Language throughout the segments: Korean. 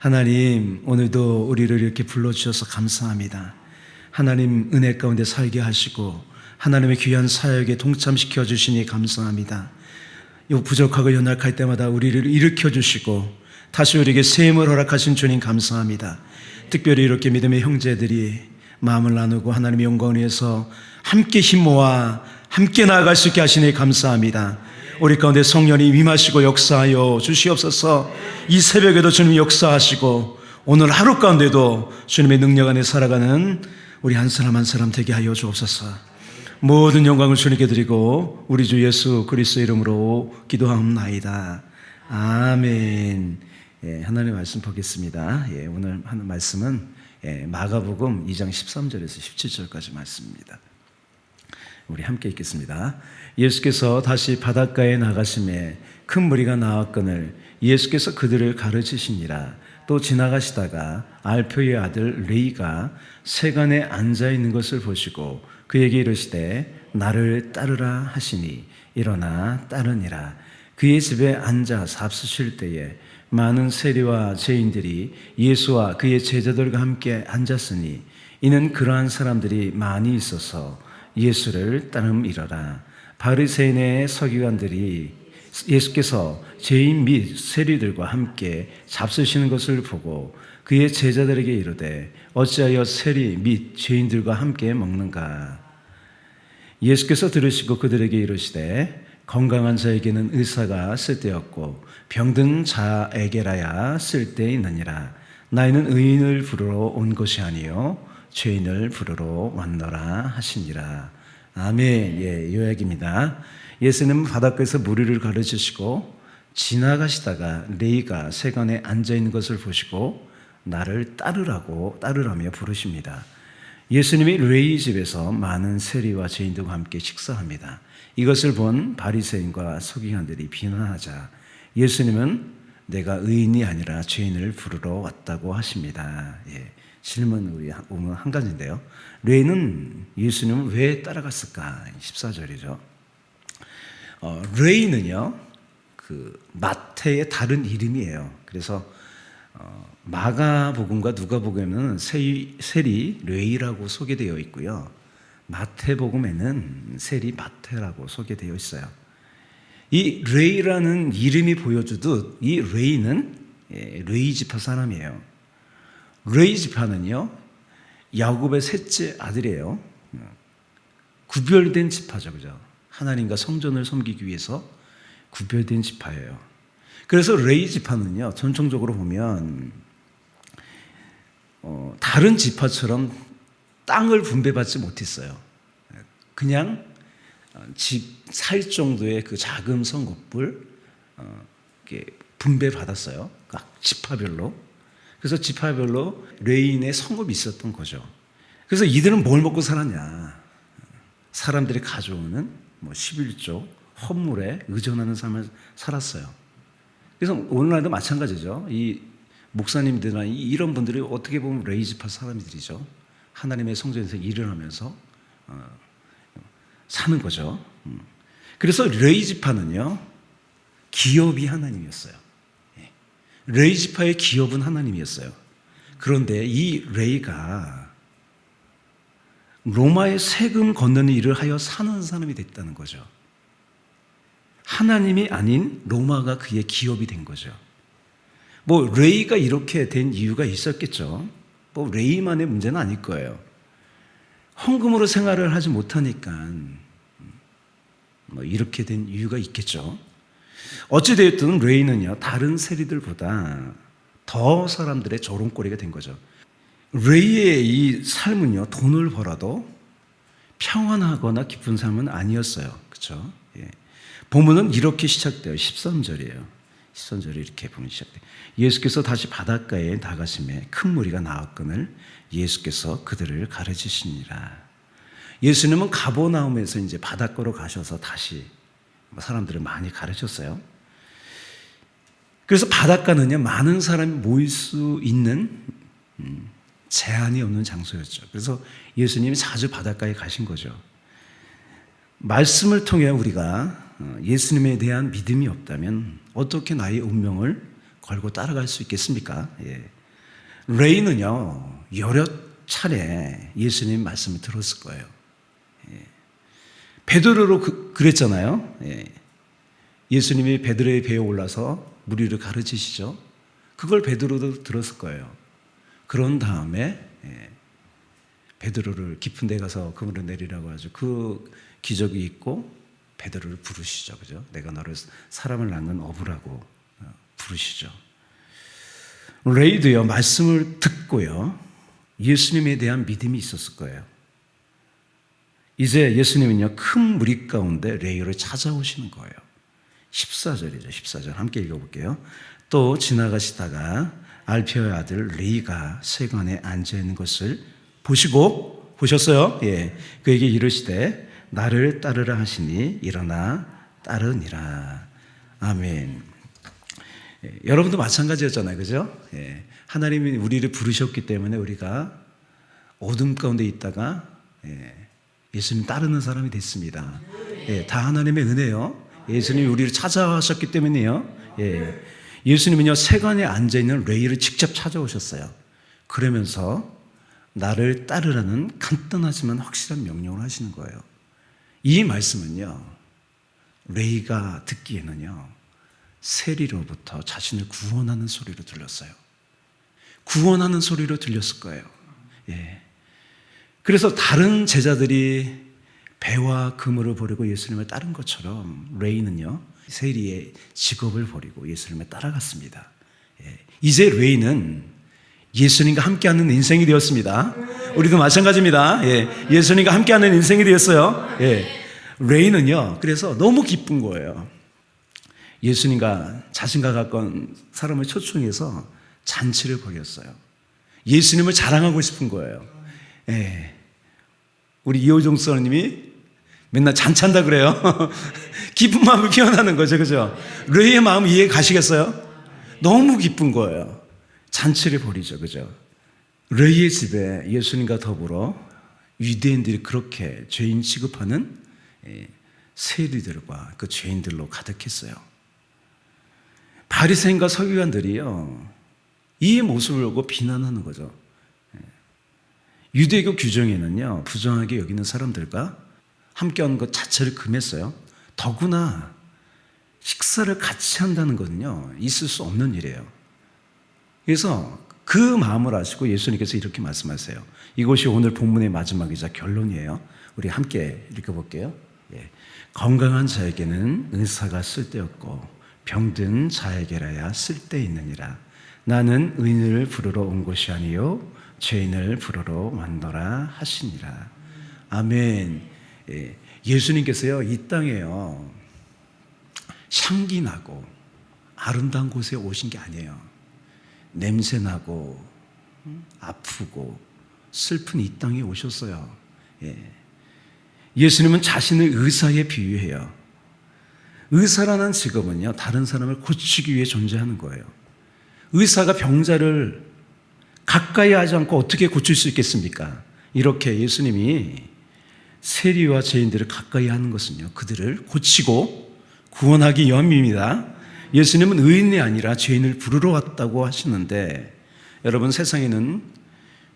하나님, 오늘도 우리를 이렇게 불러주셔서 감사합니다. 하나님 은혜 가운데 살게 하시고 하나님의 귀한 사역에 동참시켜 주시니 감사합니다. 부족하고 연약할 때마다 우리를 일으켜 주시고 다시 우리에게 새 힘을 허락하신 주님 감사합니다. 특별히 이렇게 믿음의 형제들이 마음을 나누고 하나님의 영광을 위해서 함께 힘 모아 함께 나아갈 수 있게 하시니 감사합니다. 우리 가운데 성령이 임하시고 역사하여 주시옵소서. 이 새벽에도 주님이 역사하시고 오늘 하루 가운데도 주님의 능력 안에 살아가는 우리 한 사람 한 사람 되게 하여 주옵소서. 모든 영광을 주님께 드리고 우리 주 예수 그리스도의 이름으로 기도하옵나이다. 아멘. 하나님의 말씀 보겠습니다. 오늘 하는 말씀은 마가복음 2장 13절에서 17절까지 말씀입니다. 우리 함께 읽겠습니다. 예수께서 다시 바닷가에 나가심에 큰 무리가 나왔거늘 예수께서 그들을 가르치시니라. 또 지나가시다가 알표의 아들 레이가 세간에 앉아있는 것을 보시고 그에게 이르시되 나를 따르라 하시니 일어나 따르니라. 그의 집에 앉아 잡수실 때에 많은 세리와 죄인들이 예수와 그의 제자들과 함께 앉았으니 이는 그러한 사람들이 많이 있어서 예수를 따름이러라. 바리새인의 서기관들이 예수께서 죄인 및 세리들과 함께 잡수시는 것을 보고 그의 제자들에게 이르되 어찌하여 세리 및 죄인들과 함께 먹는가? 예수께서 들으시고 그들에게 이르시되 건강한 자에게는 의사가 쓸데없고 병든 자에게라야 쓸데있느니라. 나이는 의인을 부르러 온 것이 아니요 죄인을 부르러 왔노라 하시니라. 아멘. 요약입니다. 예수님은 바닷가에서 무리를 가르치시고 지나가시다가 레이가 세간에 앉아있는 것을 보시고 나를 따르라며 부르십니다. 예수님이 레이 집에서 많은 세리와 죄인들과 함께 식사합니다. 이것을 본 바리새인과 서기관들이 비난하자 예수님은 내가 의인이 아니라 죄인을 부르러 왔다고 하십니다. 질문 우리 보면 한 가지인데요. 레이는 예수님을 왜 따라갔을까? 14절이죠. 레이는요, 마태의 다른 이름이에요. 그래서 마가복음과 누가복음에는 세리 레이라고 소개되어 있고요. 마태복음에는 세리 마태라고 소개되어 있어요. 이 레이라는 이름이 보여주듯 이 레이는 레이 지파 사람이에요. 레이 지파는요, 야곱의 셋째 아들이에요. 구별된 지파죠, 그죠? 하나님과 성전을 섬기기 위해서 구별된 지파예요. 그래서 레이 지파는요, 전통적으로 보면 다른 지파처럼 땅을 분배받지 못했어요. 그냥 집 살 정도의 그 작은 성읍을 분배받았어요. 각 지파별로. 그래서 지파별로 레인의 성읍이 있었던 거죠. 그래서 이들은 뭘 먹고 살았냐? 사람들이 가져오는 11조 헌물에 의존하는 삶을 살았어요. 그래서 오늘날도 마찬가지죠. 이 목사님들이나 이런 분들이 어떻게 보면 레이 지파 사람들이죠. 하나님의 성전에서 일을 하면서 사는 거죠. 그래서 레이 지파는요, 기업이 하나님이었어요. 레이 지파의 기업은 하나님이었어요. 그런데 이 레이가 로마의 세금 걷는 일을 하여 사는 사람이 됐다는 거죠. 하나님이 아닌 로마가 그의 기업이 된 거죠. 레이가 이렇게 된 이유가 있었겠죠. 레이만의 문제는 아닐 거예요. 헌금으로 생활을 하지 못하니까 이렇게 된 이유가 있겠죠. 어찌되었든 레이는요, 다른 세리들보다 더 사람들의 조롱거리가 된 거죠. 레이의 이 삶은요, 돈을 벌어도 평안하거나 기쁜 삶은 아니었어요. 그렇죠? 본문은 이렇게 시작돼요. 13절이에요. 13절이 이렇게 보면 시작돼요. 예수께서 다시 바닷가에 나가심에 큰 무리가 나왔거늘 예수께서 그들을 가르치시니라. 예수님은 가버나움에서 이제 바닷가로 가셔서 다시 사람들을 많이 가르쳤어요. 그래서 바닷가는요, 많은 사람이 모일 수 있는 제한이 없는 장소였죠. 그래서 예수님이 자주 바닷가에 가신 거죠. 말씀을 통해 우리가 예수님에 대한 믿음이 없다면 어떻게 나의 운명을 걸고 따라갈 수 있겠습니까? 레이는요, 여러 차례 예수님 말씀을 들었을 거예요. 베드로로 그랬잖아요. 예수님이 베드로의 배에 올라서 무리를 가르치시죠. 그걸 베드로도 들었을 거예요. 그런 다음에 베드로를 깊은 데 가서 그물을 내리라고 하죠. 그 기적이 있고 베드로를 부르시죠. 그죠? 내가 너를 사람을 낳는 어부라고 부르시죠. 레이도요, 말씀을 듣고요, 예수님에 대한 믿음이 있었을 거예요. 이제 예수님은요, 큰 무리 가운데 레이를 찾아오시는 거예요. 14절이죠. 14절 함께 읽어볼게요. 또 지나가시다가 알피오의 아들 레이가 세관에 앉아있는 것을 보시고, 보셨어요? 그에게 이르시되 나를 따르라 하시니 일어나 따르니라. 아멘. 여러분도 마찬가지였잖아요. 그죠? 하나님이 우리를 부르셨기 때문에 우리가 어둠 가운데 있다가 예수님 따르는 사람이 됐습니다. 다 하나님의 은혜요. 예수님이 우리를 찾아오셨기 때문이에요. 예수님은요, 세관에 앉아있는 레이를 직접 찾아오셨어요. 그러면서 나를 따르라는 간단하지만 확실한 명령을 하시는 거예요. 이 말씀은요, 레이가 듣기에는요, 세리로부터 자신을 구원하는 소리로 들렸어요. 구원하는 소리로 들렸을 거예요. 그래서 다른 제자들이 배와 그물을 버리고 예수님을 따른 것처럼 레이는요, 세리의 직업을 버리고 예수님을 따라갔습니다. 이제 레이는 예수님과 함께하는 인생이 되었습니다. 우리도 마찬가지입니다. 예수님과 함께하는 인생이 되었어요. 레이는요, 그래서 너무 기쁜 거예요. 예수님과 자신과 가까운 사람을 초청해서 잔치를 벌였어요. 예수님을 자랑하고 싶은 거예요. 우리 이호종 선생님이 맨날 잔찬다 그래요. 기쁜 마음을 표현하는 거죠. 그죠? 레이의 마음 이해 가시겠어요? 너무 기쁜 거예요. 잔치를 벌이죠. 그죠? 레이의 집에 예수님과 더불어 유대인들이 그렇게 죄인 취급하는 세리들과 그 죄인들로 가득했어요. 바리새인과 서기관들이요, 이 모습을 보고 비난하는 거죠. 유대교 규정에는요, 부정하게 여기는 사람들과 함께하는 것 자체를 금했어요. 더구나 식사를 같이 한다는 것은요, 있을 수 없는 일이에요. 그래서 그 마음을 아시고 예수님께서 이렇게 말씀하세요. 이것이 오늘 본문의 마지막이자 결론이에요. 우리 함께 읽어볼게요. 건강한 자에게는 의사가 쓸데없고 병든 자에게라야 쓸데있느니라. 나는 의인을 부르러 온 것이 아니요 죄인을 부르러 왔노라 하시니라. 아멘. 예수님께서요, 이 땅에요, 향기 나고 아름다운 곳에 오신 게 아니에요. 냄새 나고 아프고 슬픈 이 땅에 오셨어요. 예수님은 자신을 의사에 비유해요. 의사라는 직업은요, 다른 사람을 고치기 위해 존재하는 거예요. 의사가 병자를 가까이 하지 않고 어떻게 고칠 수 있겠습니까? 이렇게 예수님이 세리와 죄인들을 가까이 하는 것은요, 그들을 고치고 구원하기 위함입니다. 예수님은 의인이 아니라 죄인을 부르러 왔다고 하시는데, 여러분, 세상에는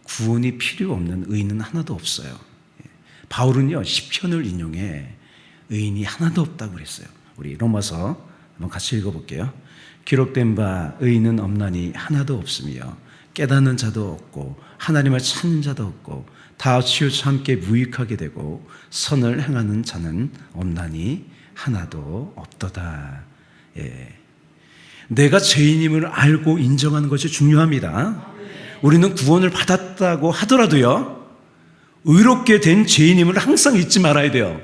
구원이 필요 없는 의인은 하나도 없어요. 바울은요, 시편을 인용해 의인이 하나도 없다고 그랬어요. 우리 로마서 한번 같이 읽어볼게요. 기록된 바 의인은 없나니 하나도 없으며 깨닫는 자도 없고 하나님을 찾는 자도 없고 다 치우쳐 함께 무익하게 되고 선을 행하는 자는 없나니 하나도 없도다. 내가 죄인임을 알고 인정하는 것이 중요합니다. 우리는 구원을 받았다고 하더라도요, 의롭게 된 죄인임을 항상 잊지 말아야 돼요.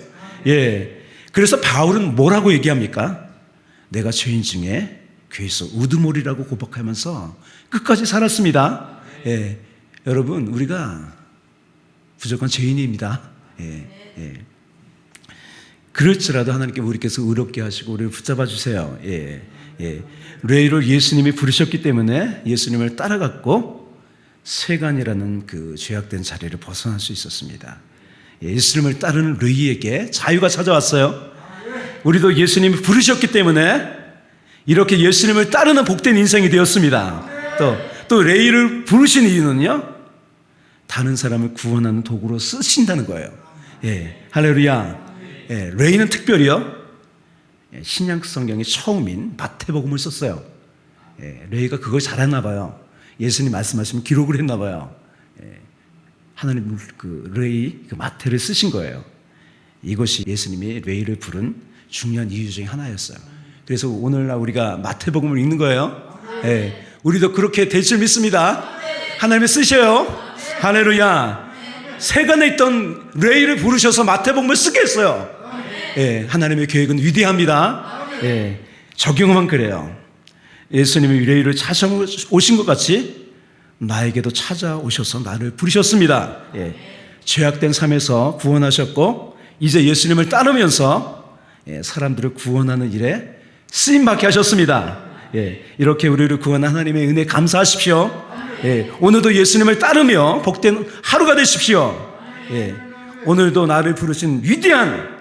그래서 바울은 뭐라고 얘기합니까? 내가 죄인 중에 괴수 우두머리라고 고백하면서 끝까지 살았습니다. 여러분, 우리가 무조건 죄인입니다. 그럴지라도 하나님께 우리께서 의롭게 하시고 우리를 붙잡아 주세요. 레이를 예수님이 부르셨기 때문에 예수님을 따라갔고 세간이라는 그 죄악된 자리를 벗어날 수 있었습니다. 예수님을 따르는 레이에게 자유가 찾아왔어요. 우리도 예수님이 부르셨기 때문에 이렇게 예수님을 따르는 복된 인생이 되었습니다. 또 레이를 부르신 이유는요, 다른 사람을 구원하는 도구로 쓰신다는 거예요. 예, 할렐루야. 예, 레이는 특별히요, 신약 성경의 처음인 마태복음을 썼어요. 예, 레이가 그걸 잘했나 봐요. 예수님 말씀하시면 기록을 했나 봐요. 예, 하나님 그 레이, 그 마태를 쓰신 거예요. 이것이 예수님이 레이를 부른 중요한 이유 중에 하나였어요. 그래서 오늘날 우리가 마태복음을 읽는 거예요. 예, 우리도 그렇게 될 줄 믿습니다. 하나님이 쓰셔요. 할렐루야. 세간에 있던 레이를 부르셔서 마태복음을 쓰게 했어요. 예, 하나님의 계획은 위대합니다. 예, 적용만 그래요. 예수님이 레이를 찾아오신 것 같이 나에게도 찾아오셔서 나를 부르셨습니다. 예, 죄악된 삶에서 구원하셨고 이제 예수님을 따르면서 사람들을 구원하는 일에 쓰임받게 하셨습니다. 예, 이렇게 우리를 구원한 하나님의 은혜 감사하십시오. 예, 오늘도 예수님을 따르며 복된 하루가 되십시오. 예, 오늘도 나를 부르신 위대한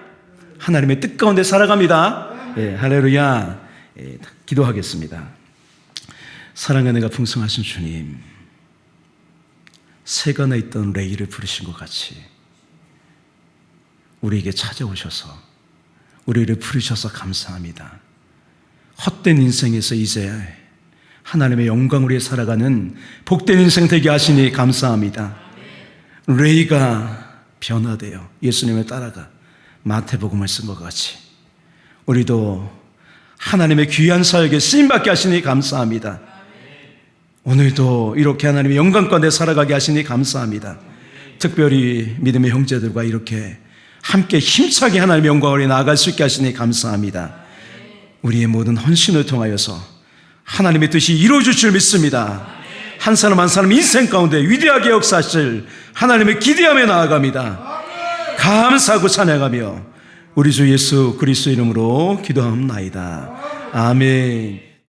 하나님의 뜻 가운데 살아갑니다. 예, 할렐루야. 예, 기도하겠습니다. 사랑의 은혜가 풍성하신 주님, 세간에 있던 레이를 부르신 것 같이 우리에게 찾아오셔서 우리를 부르셔서 감사합니다. 헛된 인생에서 이제 하나님의 영광을 위해 살아가는 복된 인생 되게 하시니 감사합니다. 레이가 변화되어 예수님을 따라가 마태복음을 쓴 것 같이 우리도 하나님의 귀한 사역에 쓰임받게 하시니 감사합니다. 오늘도 이렇게 하나님의 영광 가운데 살아가게 하시니 감사합니다. 특별히 믿음의 형제들과 이렇게 함께 힘차게 하나님의 영광을 위해 나아갈 수 있게 하시니 감사합니다. 우리의 모든 헌신을 통하여서 하나님의 뜻이 이루어질 줄 믿습니다. 한 사람 한 사람 인생 가운데 위대하게 역사하실 하나님의 기대함에 나아갑니다. 감사하고 찬양하며 우리 주 예수 그리스도 이름으로 기도합니다. 아멘.